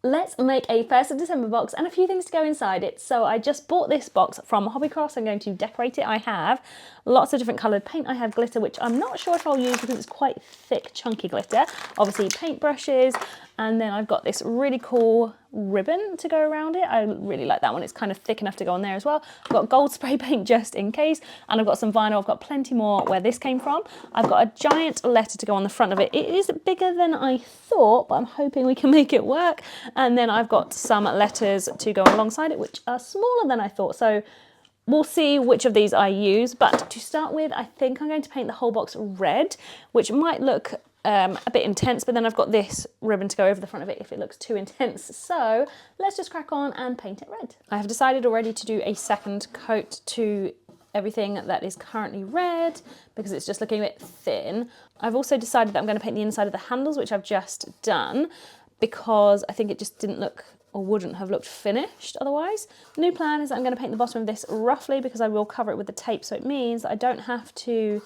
Let's make a 1st of December box and a few things to go inside it. So I just bought this box from Hobbycraft. I'm going to decorate it. I have lots of different coloured paint. I have glitter, which I'm not sure if I'll use because it's quite thick, chunky glitter. Obviously paint brushes, and then I've got this really cool ribbon to go around it. I really like that one. It's kind of thick enough to go on there as well. I've got gold spray paint just in case, and I've got some vinyl. I've got plenty more where this came from. I've got a giant letter to go on the front of it. It is bigger than I thought, but I'm hoping we can make it work. And then I've got some letters to go alongside it, which are smaller than I thought. So we'll see which of these I use. But to start with, I think I'm going to paint the whole box red, which might look a bit intense, but then I've got this ribbon to go over the front of it if it looks too intense. So let's just crack on and paint it red. I have decided already to do a second coat to everything that is currently red because it's just looking a bit thin. I've also decided that I'm going to paint the inside of the handles, which I've just done, because I think it just didn't look or wouldn't have looked finished otherwise. The new plan is that I'm going to paint the bottom of this roughly because I will cover it with the tape, so it means that I don't have to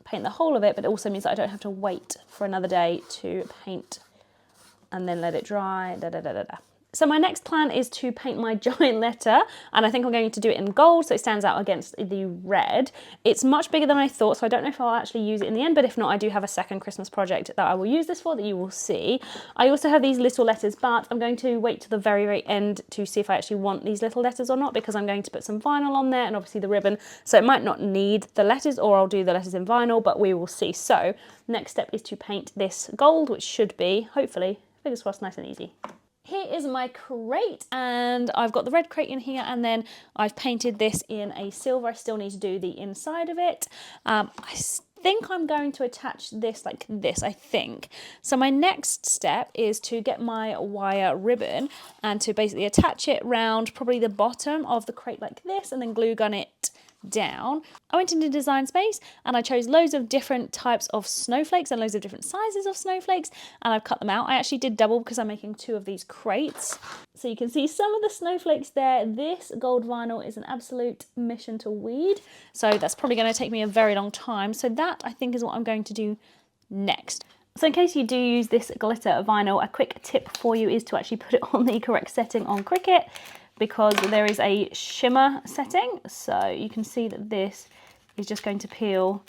paint the whole of it, but it also means that I don't have to wait for another day to paint and then let it dry. So my next plan is to paint my giant letter, and I think I'm going to do it in gold so it stands out against the red. It's much bigger than I thought, so I don't know if I'll actually use it in the end, but if not, I do have a second Christmas project that I will use this for that you will see. I also have these little letters, but I'm going to wait to the very, very end to see if I actually want these little letters or not, because I'm going to put some vinyl on there and obviously the ribbon, so it might not need the letters, or I'll do the letters in vinyl, but we will see. So next step is to paint this gold, which should be, hopefully, fingers crossed, nice and easy. Here is my crate, and I've got the red crate in here, and then I've painted this in a silver. I still need to do the inside of it. I think I'm going to attach this like this, I think. So my next step is to get my wire ribbon and to basically attach it round probably the bottom of the crate like this, and then glue gun it down. I went into Design Space and I chose loads of different types of snowflakes and loads of different sizes of snowflakes, and I've cut them out. I actually did double because I'm making 2 of these crates. So you can see some of the snowflakes there. This gold vinyl is an absolute mission to weed, so that's probably going to take me a very long time. So that, I think, is what I'm going to do next. So in case you do use this glitter vinyl, a quick tip for you is to actually put it on the correct setting on Cricut, because there is a shimmer setting, so you can see that this is just going to peel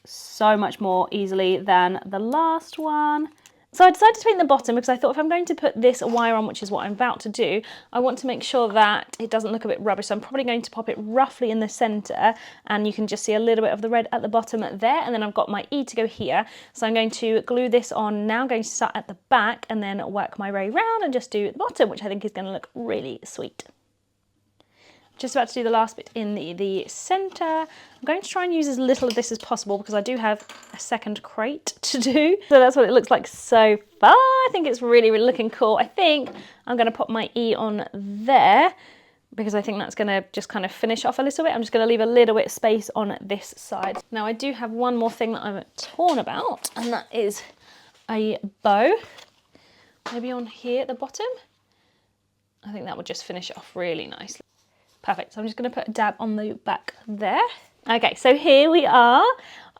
so much more easily than the last one. So I decided to paint the bottom because I thought if I'm going to put this wire on, which is what I'm about to do, I want to make sure that it doesn't look a bit rubbish. So I'm probably going to pop it roughly in the centre, and you can just see a little bit of the red at the bottom there, and then I've got my E to go here. So I'm going to glue this on now. I'm going to start at the back and then work my way round and just do the bottom, which I think is going to look really sweet. Just about to do the last bit in the centre. I'm going to try and use as little of this as possible because I do have a second crate to do. So that's what it looks like so far. I think it's really, really looking cool. I think I'm going to pop my E on there because I think that's going to just kind of finish off a little bit. I'm just going to leave a little bit of space on this side. Now I do have one more thing that I'm torn about, and that is a bow. Maybe on here at the bottom. I think that would just finish it off really nicely. Perfect, so I'm just going to put a dab on the back there. Okay, so here we are.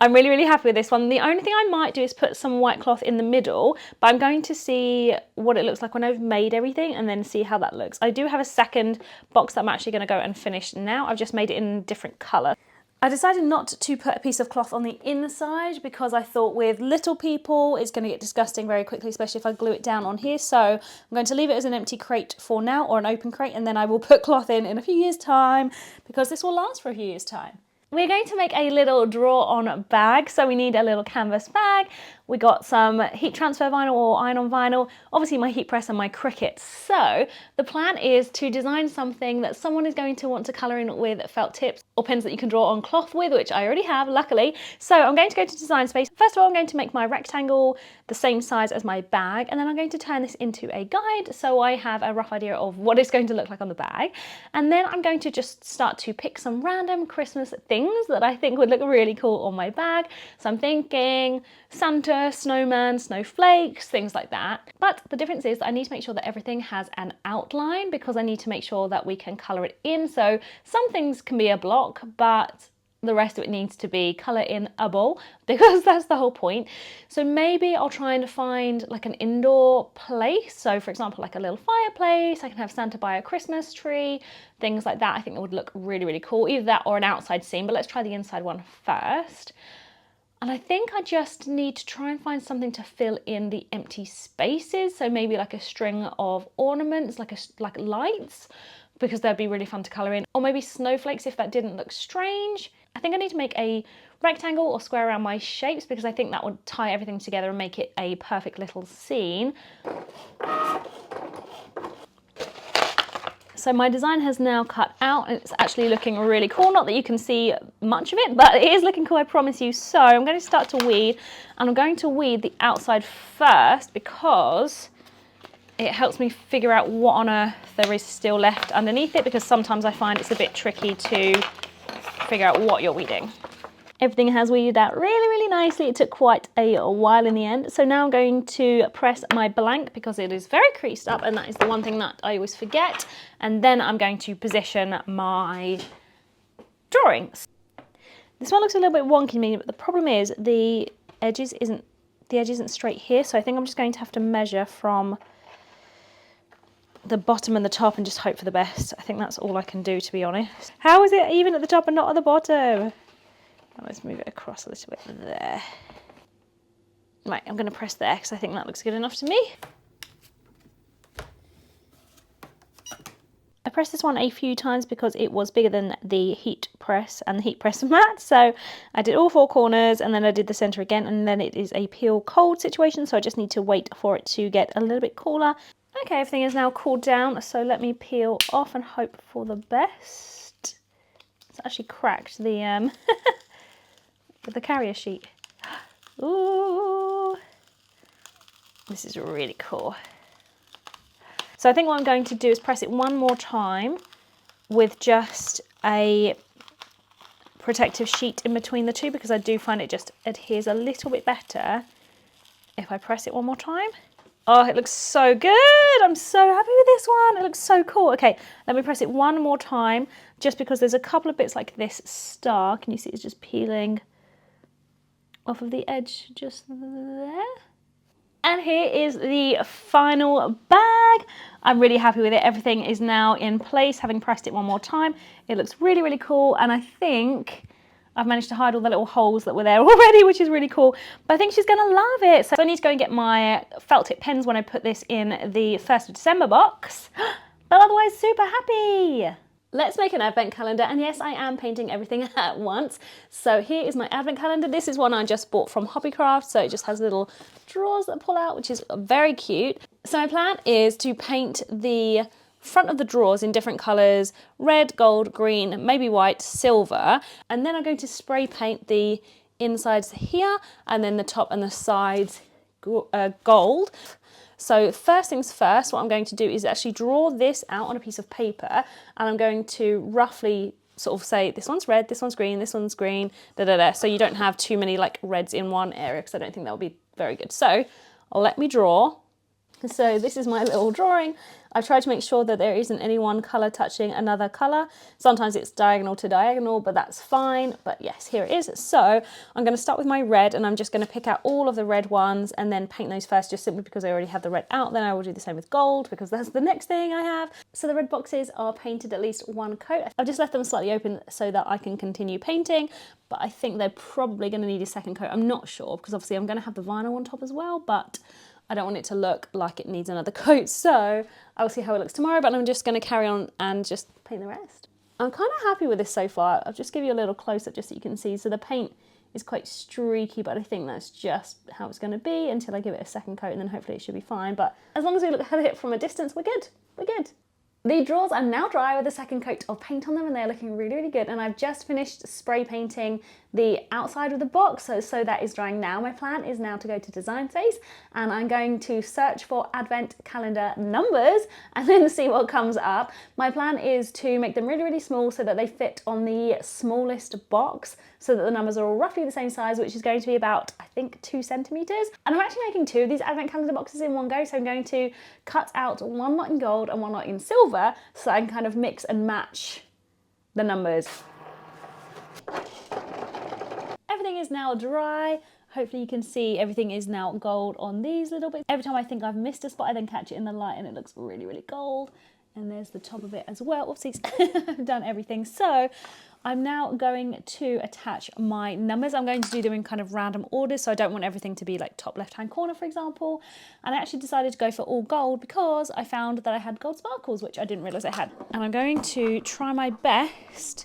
I'm really, really happy with this one. The only thing I might do is put some white cloth in the middle, but I'm going to see what it looks like when I've made everything and then see how that looks. I do have a second box that I'm actually going to go and finish now. I've just made it in a different colour. I decided not to put a piece of cloth on the inside because I thought with little people it's going to get disgusting very quickly, especially if I glue it down on here. So I'm going to leave it as an empty crate for now, or an open crate, and then I will put cloth in a few years' time because this will last for a few years' time. We're going to make a little draw-on bag, so we need a little canvas bag. We got some heat transfer vinyl or iron-on vinyl, obviously my heat press and my Cricut. So the plan is to design something that someone is going to want to colour in with felt tips or pens that you can draw on cloth with, which I already have, luckily. So I'm going to go to Design Space. First of all, I'm going to make my rectangle the same size as my bag, and then I'm going to turn this into a guide so I have a rough idea of what it's going to look like on the bag. And then I'm going to just start to pick some random Christmas things that I think would look really cool on my bag. So I'm thinking Santa, snowman, snowflakes, things like that. But the difference is that I need to make sure that everything has an outline because I need to make sure that we can colour it in. So some things can be a block, but the rest of it needs to be colour-in-able because that's the whole point. So maybe I'll try and find like an indoor place. So for example, like a little fireplace, I can have Santa by a Christmas tree, things like that. I think that would look really, really cool. Either that or an outside scene, but let's try the inside one first. And I think I just need to try and find something to fill in the empty spaces. So maybe like a string of ornaments, like lights, because they'd be really fun to colour in. Or maybe snowflakes if that didn't look strange. I think I need to make a rectangle or square around my shapes because I think that would tie everything together and make it a perfect little scene. So my design has now cut out and it's actually looking really cool. Not that you can see much of it, but it is looking cool, I promise you. So I'm going to start to weed, and I'm going to weed the outside first because it helps me figure out what on earth there is still left underneath it, because sometimes I find it's a bit tricky to figure out what you're weeding. Everything has weeded out really, really nicely. It took quite a while in the end. So now I'm going to press my blank because it is very creased up, and that is the one thing that I always forget. And then I'm going to position my drawings. This one looks a little bit wonky to me, but the problem is the edge isn't straight here. So I think I'm just going to have to measure from the bottom and the top and just hope for the best. I think that's all I can do, to be honest. How is it even at the top and not at the bottom? Let's move it across a little bit there. Right, I'm going to press there because I think that looks good enough to me. I pressed this one a few times because it was bigger than the heat press and the heat press mat. So I did all 4 corners and then I did the centre again, and then it is a peel cold situation. So I just need to wait for it to get a little bit cooler. Okay, everything is now cooled down. So let me peel off and hope for the best. It's actually cracked the with the carrier sheet. Ooh, this is really cool. So I think what I'm going to do is press it one more time with just a protective sheet in between the two, because I do find it just adheres a little bit better if I press it one more time. Oh, it looks so good. I'm so happy with this one. It looks so cool. Okay, let me press it one more time just because there's a couple of bits like this star. Can you see it's just peeling off of the edge just there? And here is the final bag. I'm really happy with it. Everything is now in place, having pressed it one more time. It looks really, really cool. And I think I've managed to hide all the little holes that were there already, which is really cool. But I think she's gonna love it. So I need to go and get my felt tip pens when I put this in the 1st of December box. But otherwise, super happy. Let's make an advent calendar, and yes, I am painting everything at once. So here is my advent calendar. This is one I just bought from Hobbycraft, so it just has little drawers that pull out, which is very cute. So my plan is to paint the front of the drawers in different colours: red, gold, green, maybe white, silver, and then I'm going to spray paint the insides here, and then the top and the sides gold. So first things first, what I'm going to do is actually draw this out on a piece of paper, and I'm going to roughly sort of say this one's red, this one's green, this one's green, da da da. So you don't have too many like reds in one area, because I don't think that would be very good. So let me draw. So this is my little drawing. I've tried to make sure that there isn't any one colour touching another colour. Sometimes it's diagonal to diagonal, but that's fine. But yes, here it is. So I'm going to start with my red, and I'm just going to pick out all of the red ones and then paint those first, just simply because I already have the red out. Then I will do the same with gold, because that's the next thing I have. So the red boxes are painted at least one coat. I've just left them slightly open so that I can continue painting, but I think they're probably going to need a second coat. I'm not sure, because obviously I'm going to have the vinyl on top as well, but I don't want it to look like it needs another coat, so I'll see how it looks tomorrow, but I'm just going to carry on and just paint the rest. I'm kind of happy with this so far. I'll just give you a little close-up just so you can see. So the paint is quite streaky, but I think that's just how it's going to be until I give it a second coat, and then hopefully it should be fine. But as long as we look at it from a distance, we're good. We're good. The drawers are now dry with a second coat of paint on them, and they're looking really, really good. And I've just finished spray painting the outside of the box, so that is drying now. My plan is now to go to design phase, and I'm going to search for advent calendar numbers and then see what comes up. My plan is to make them really, really small so that they fit on the smallest box, so that the numbers are all roughly the same size, which is going to be about, I think, 2 centimeters. And I'm actually making 2 of these advent calendar boxes in one go, so I'm going to cut out one lot in gold and one lot in silver, so I can kind of mix and match the numbers. Everything is now dry. Hopefully you can see everything is now gold on these little bits. Every time I think I've missed a spot, I then catch it in the light and it looks really, really gold. And there's the top of it as well. Oopsies, I've done everything. So I'm now going to attach my numbers. I'm going to do them in kind of random order, so I don't want everything to be like top left-hand corner, for example. And I actually decided to go for all gold because I found that I had gold sparkles, which I didn't realise I had. And I'm going to try my best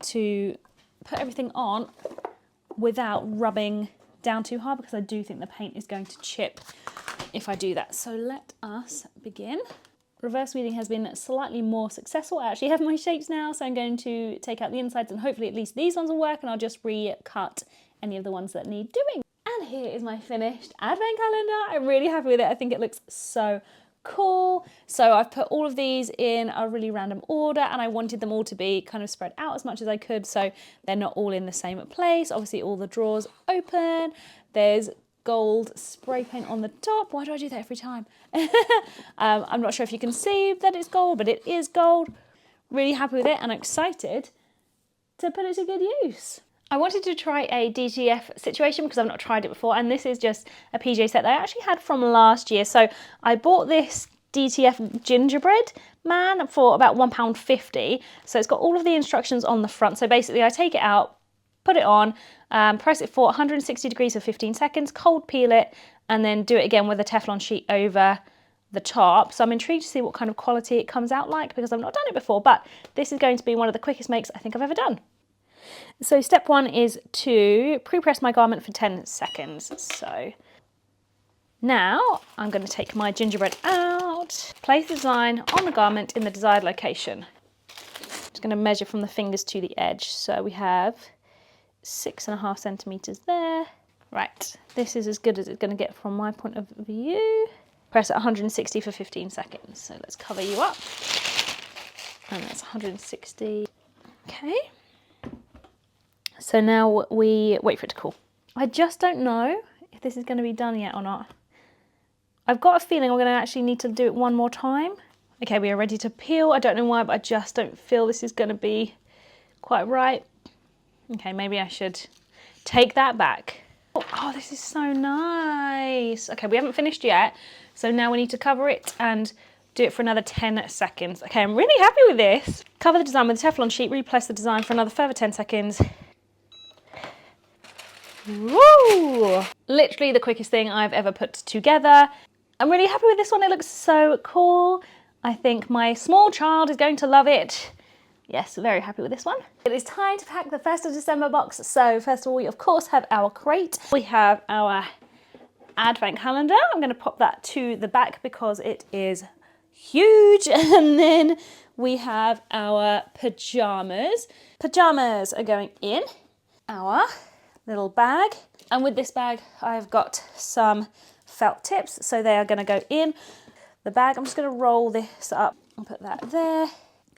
to put everything on without rubbing down too hard, because I do think the paint is going to chip if I do that. So let us begin. Reverse weeding has been slightly more successful. I actually have my shapes now, so I'm going to take out the insides and hopefully at least these ones will work, and I'll just recut any of the ones that need doing. And here is my finished advent calendar. I'm really happy with it. I think it looks so cool. So I've put all of these in a really random order, and I wanted them all to be kind of spread out as much as I could, so they're not all in the same place. Obviously all the drawers open. There's gold spray paint on the top. Why do I do that every time? I'm not sure if you can see that it's gold, but it is gold. Really happy with it and excited to put it to good use. I wanted to try a DTF situation because I've not tried it before, and this is just a PJ set that I actually had from last year. So I bought this DTF gingerbread man for about £1.50. So it's got all of the instructions on the front. So basically I take it out, put it on, press it for 160 degrees for 15 seconds, cold peel it, and then do it again with a Teflon sheet over the top. So I'm intrigued to see what kind of quality it comes out like because I've not done it before, but this is going to be one of the quickest makes I think I've ever done. So step one is to pre-press my garment for 10 seconds. So now I'm going to take my gingerbread out, place the design on the garment in the desired location. Just going to measure from the fingers to the edge. So we have 6.5 centimeters there. Right, this is as good as it's going to get from my point of view. Press at 160 for 15 seconds. So let's cover you up. And that's 160. Okay. So now we wait for it to cool. I just don't know if this is going to be done yet or not. I've got a feeling we're going to actually need to do it one more time. Okay, we are ready to peel. I don't know why, but I just don't feel this is going to be quite right. Okay, maybe I should take that back. Oh, this is so nice. Okay, we haven't finished yet. So now we need to cover it and do it for another 10 seconds. Okay, I'm really happy with this. Cover the design with a Teflon sheet, replace the design for another further 10 seconds. Woo! Literally the quickest thing I've ever put together. I'm really happy with this one. It looks so cool. I think my small child is going to love it. Yes, very happy with this one. It is time to pack the 1st of December box. So first of all, we of course have our crate. We have our advent calendar. I'm going to pop that to the back because it is huge. And then we have our pajamas. Pajamas are going in our little bag, and with this bag I've got some felt tips, so they are going to go in the bag. I'm just going to roll this up and put that there.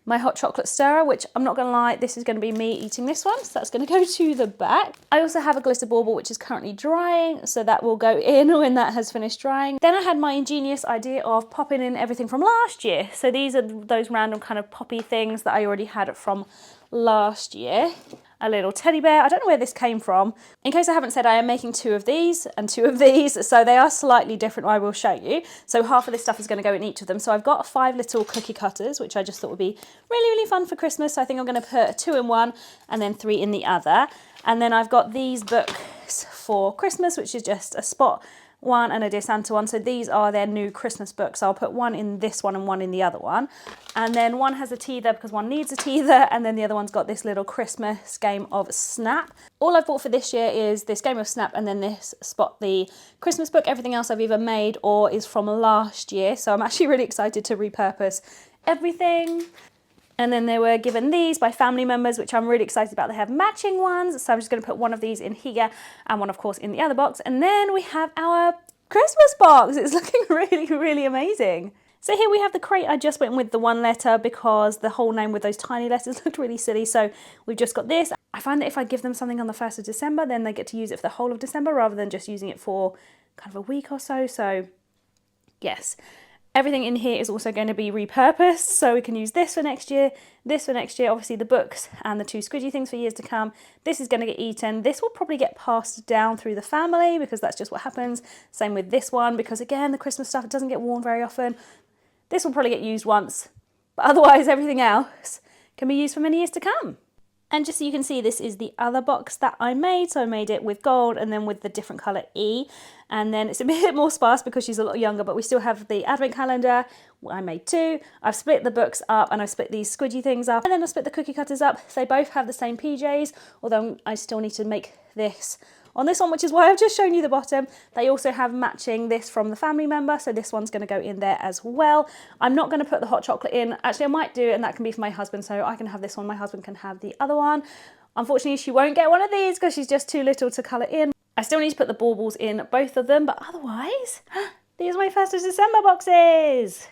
My hot chocolate stirrer, which I'm not going to lie, this is going to be me eating this one, so that's going to go to the back. I also have a glitter bauble which is currently drying, so that will go in when that has finished drying. Then I had my ingenious idea of popping in everything from last year. So these are those random kind of poppy things that I already had from last year. A little teddy bear. I don't know where this came from. In case I haven't said, I am making 2 of these and 2 of these, so they are slightly different. I will show you. So half of this stuff is going to go in each of them. So I've got 5 little cookie cutters, which I just thought would be really, really fun for Christmas. So I think I'm going to put 2 in one and then 3 in the other. And then I've got these books for Christmas, which is just a spot one and a Dear Santa one. So these are their new Christmas books. I'll put one in this one and one in the other one. And then one has a teether because one needs a teether, and then the other one's got this little Christmas game of Snap. All I've bought for this year is this game of Snap and then this Spot the Christmas book. Everything else I've either made or is from last year. So I'm actually really excited to repurpose everything. And then they were given these by family members, which I'm really excited about. They have matching ones. So I'm just going to put one of these in here and one, of course, in the other box. And then we have our Christmas box. It's looking really, really amazing. So here we have the crate. I just went with the 1 letter because the whole name with those tiny letters looked really silly. So we've just got this. I find that if I give them something on the 1st of December, then they get to use it for the whole of December rather than just using it for kind of a week or so. So yes. Everything in here is also going to be repurposed, so we can use this for next year, this for next year, obviously the books and the two squidgy things for years to come. This is going to get eaten. This will probably get passed down through the family because that's just what happens. Same with this one, because again, the Christmas stuff, it doesn't get worn very often. This will probably get used once, but otherwise everything else can be used for many years to come. And just so you can see, this is the other box that I made. So I made it with gold and then with the different colour E. And then it's a bit more sparse because she's a lot younger, but we still have the advent calendar. I made two. I've split the books up and I've split these squidgy things up. And then I've split the cookie cutters up. They both have the same PJs, although I still need to make this on this one, which is why I've just shown you the bottom. They also have matching this from the family member, so this one's going to go in there as well. I'm not going to put the hot chocolate in. Actually, I might do, and that can be for my husband, so I can have this one, my husband can have the other one. Unfortunately, she won't get one of these because she's just too little to colour in. I still need to put the baubles in both of them, but otherwise, these are my 1st of December boxes.